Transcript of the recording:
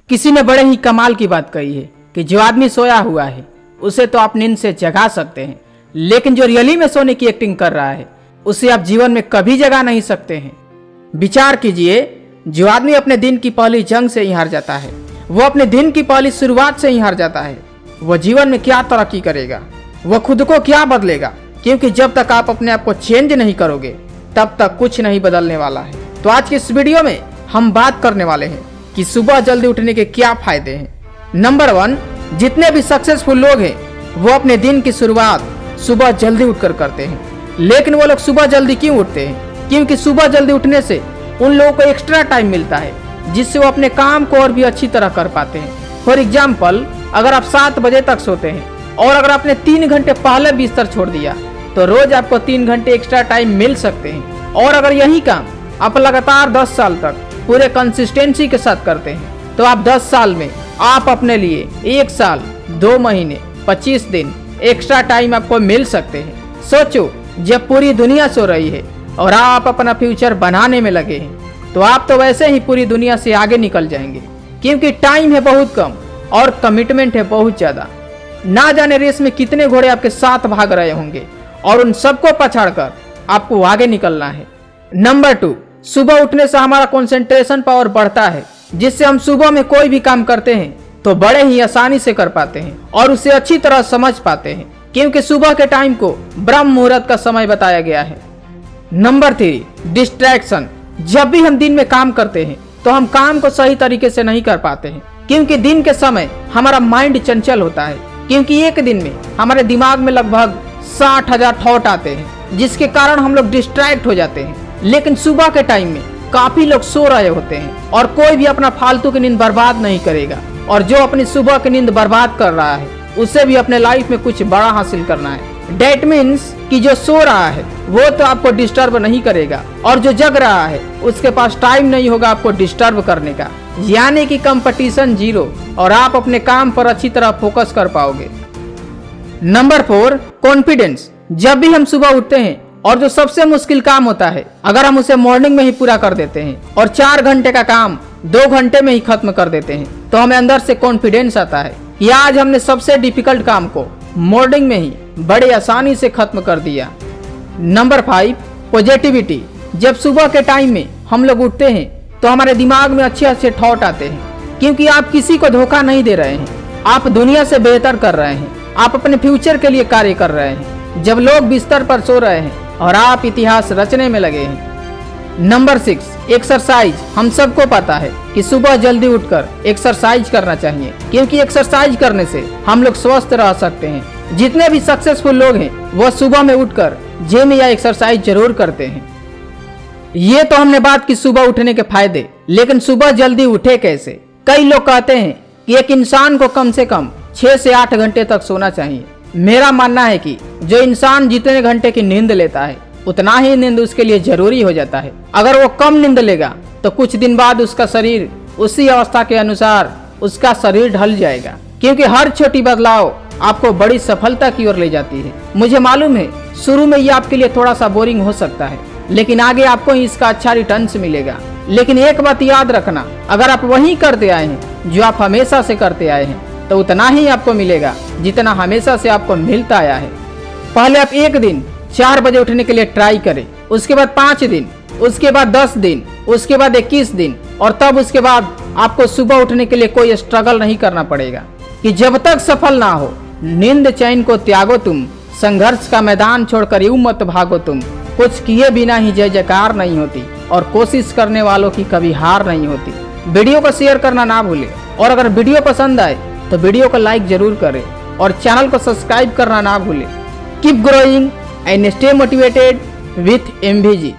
किसी ने बड़े ही कमाल की बात कही है कि जो आदमी सोया हुआ है उसे तो आप नींद से जगा सकते हैं, लेकिन जो रियली में सोने की एक्टिंग कर रहा है उसे आप जीवन में कभी जगा नहीं सकते हैं। विचार कीजिए, जो आदमी अपने दिन की पहली जंग से ही हार जाता है, वो अपने दिन की पहली शुरुआत से ही हार जाता है, वह जीवन में क्या तरक्की करेगा, वह खुद को क्या बदलेगा? क्योंकि जब तक आप अपने आप को चेंज नहीं करोगे तब तक कुछ नहीं बदलने वाला है। तो आज की इस वीडियो में हम बात करने वाले हैं कि सुबह जल्दी उठने के क्या फायदे हैं। नंबर 1, जितने भी सक्सेसफुल लोग हैं वो अपने दिन की शुरुआत सुबह जल्दी उठकर करते हैं। लेकिन वो लोग सुबह जल्दी क्यों उठते हैं? क्योंकि सुबह जल्दी उठने से उन लोगों को एक्स्ट्रा टाइम मिलता है जिससे वो अपने काम को और भी अच्छी तरह कर पाते हैं। फॉर एग्जाम्पल, अगर आप 7 बजे तक सोते हैं और अगर आपने 3 घंटे पहले बिस्तर छोड़ दिया तो रोज आपको 3 घंटे एक्स्ट्रा टाइम मिल सकते हैं। और अगर यही काम आप लगातार 10 साल तक पूरे कंसिस्टेंसी के साथ करते हैं तो आप 10 साल में आप अपने लिए 1 साल 2 महीने 25 दिन एक्स्ट्रा टाइम आपको मिल सकते हैं। सोचो, जब पूरी दुनिया सो रही है और आप अपना फ्यूचर बनाने में लगे हैं तो आप तो वैसे ही पूरी दुनिया से आगे निकल जाएंगे, क्योंकि टाइम है बहुत कम और कमिटमेंट है बहुत ज्यादा। ना जाने रेस में कितने घोड़े आपके साथ भाग रहे होंगे और उन सबको पछाड़कर आपको आगे निकलना है। नंबर 2, सुबह उठने से हमारा कंसंट्रेशन पावर बढ़ता है, जिससे हम सुबह में कोई भी काम करते हैं तो बड़े ही आसानी से कर पाते हैं और उसे अच्छी तरह समझ पाते हैं, क्योंकि सुबह के टाइम को ब्रह्म मुहूर्त का समय बताया गया है। Number 3, distraction. जब भी हम दिन में काम करते हैं तो हम काम को सही तरीके से नहीं कर पाते हैं, क्योंकि दिन के समय हमारा माइंड चंचल होता है, क्योंकि एक दिन में हमारे दिमाग में लगभग 60,000 थॉट आते हैं, जिसके कारण हम लोग डिस्ट्रैक्ट हो जाते हैं। लेकिन सुबह के टाइम में काफी लोग सो रहे होते हैं और कोई भी अपना फालतू की नींद बर्बाद नहीं करेगा, और जो अपनी सुबह की नींद बर्बाद कर रहा है उसे भी अपने लाइफ में कुछ बड़ा हासिल करना है। डेट मीन्स कि जो सो रहा है वो तो आपको डिस्टर्ब नहीं करेगा, और जो जग रहा है उसके पास टाइम नहीं होगा आपको डिस्टर्ब करने का। यानी कि कंपटीशन 0 और आप अपने काम पर अच्छी तरह फोकस कर पाओगे। Number 4, confidence. जब भी हम सुबह उठते हैं और जो सबसे मुश्किल काम होता है अगर हम उसे मॉर्निंग में ही पूरा कर देते हैं और 4 घंटे का काम 2 घंटे में ही खत्म कर देते हैं तो हमें अंदर से कॉन्फिडेंस आता है कि आज हमने सबसे डिफिकल्ट काम को मॉर्निंग में ही बड़ी आसानी से खत्म कर दिया। Number 5, positivity. जब सुबह के टाइम में हम लोग उठते हैं तो हमारे दिमाग में अच्छे अच्छे थॉट आते हैं, क्योंकि आप किसी को धोखा नहीं दे रहे हैं, आप दुनिया से बेहतर कर रहे हैं, आप अपने फ्यूचर के लिए कार्य कर रहे हैं। जब लोग बिस्तर पर सो रहे हैं और आप इतिहास रचने में लगे हैं। Number 6, exercise. हम सबको पता है कि सुबह जल्दी उठकर एक्सरसाइज करना चाहिए, क्योंकि एक्सरसाइज करने से हम लोग स्वस्थ रह सकते हैं। जितने भी सक्सेसफुल लोग हैं वह सुबह में उठकर जिम या एक्सरसाइज जरूर करते हैं। ये तो हमने बात की सुबह उठने के फायदे, लेकिन सुबह जल्दी उठे कैसे? कई लोग कहते हैं कि एक इंसान को कम से कम 6 से 8 घंटे तक सोना चाहिए। मेरा मानना है कि जो इंसान जितने घंटे की नींद लेता है उतना ही नींद उसके लिए जरूरी हो जाता है। अगर वो कम नींद लेगा तो कुछ दिन बाद उसका शरीर उसी अवस्था के अनुसार उसका शरीर ढल जाएगा, क्योंकि हर छोटी बदलाव आपको बड़ी सफलता की ओर ले जाती है। मुझे मालूम है शुरू में ये आपके लिए थोड़ा सा बोरिंग हो सकता है, लेकिन आगे आपको ही इसका अच्छा रिटर्न्स मिलेगा। लेकिन एक बात याद रखना, अगर आप वही करते आए हैं जो आप हमेशा से करते आए हैं तो उतना ही आपको मिलेगा जितना हमेशा से आपको मिलता आया है। पहले आप एक दिन 4 बजे उठने के लिए ट्राई करें, उसके बाद 5 दिन, उसके बाद 10 दिन, उसके बाद 21 दिन, और तब उसके बाद आपको सुबह उठने के लिए कोई स्ट्रगल नहीं करना पड़ेगा। कि जब तक सफल ना हो नींद चैन को त्यागो तुम, संघर्ष का मैदान छोड़कर यूं मत भागो तुम। कुछ किए बिना ही जय जयकार नहीं होती और कोशिश करने वालों की कभी हार नहीं होती। वीडियो को शेयर करना ना भूलें, और अगर वीडियो पसंद आए तो वीडियो को लाइक जरूर करें और चैनल को सब्सक्राइब करना ना भूलें। Keep growing and stay motivated with MVG।